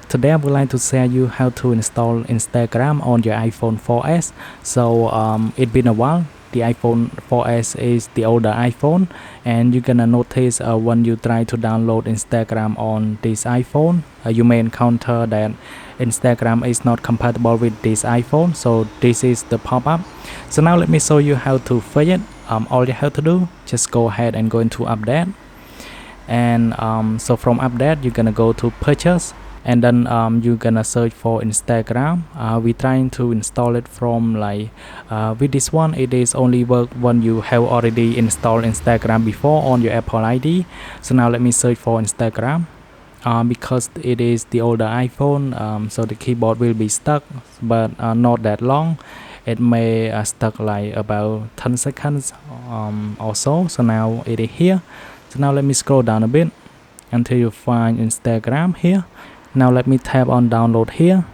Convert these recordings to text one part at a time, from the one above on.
Today I would like to share you how to install Instagram on your iPhone 4S. So it's been a while. The iPhone 4S is the older iPhone, and you're gonna notice when you try to download Instagram on this iPhone, you may encounter that Instagram is not compatible with this iPhone. So this is the pop-up. So now let me show you how to fix it. All you have to do, just go ahead and go into update, and so from update you're gonna go to purchase, and then you're gonna search for Instagram. We're trying to install it from with this one. It is only work when you have already installed Instagram before on your Apple ID. So now let me search for Instagram. Because it is the older iPhone, so the keyboard will be stuck, but not that long. It may stuck like about 10 seconds or so. So now it is here. So now let me scroll down a bit until you find Instagram here. Now let me tap on download here,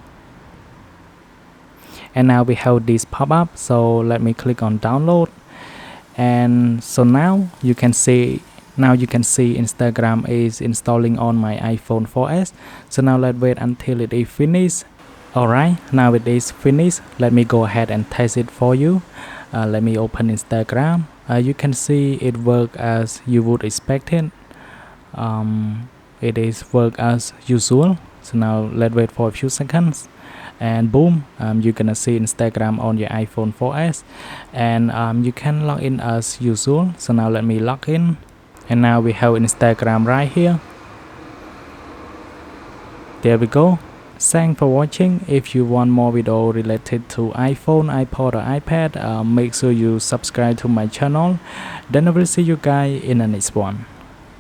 and now we have this pop-up. So let me click on download, and so now you can see Instagram is installing on my iPhone 4S. So now let's wait until it is finished. Alright, now it is finished. Let me go ahead and test it for you. Let me open Instagram. You can see it work as you would expect it. It is work as usual. So now let's wait for a few seconds, and boom, you're gonna see Instagram on your iPhone 4S, and you can log in as usual. So now let me log in, and now we have Instagram right here. There we go. Thanks for watching. If you want more video related to iPhone, iPod or iPad, make sure you subscribe to my channel. Then I will see you guys in the next one.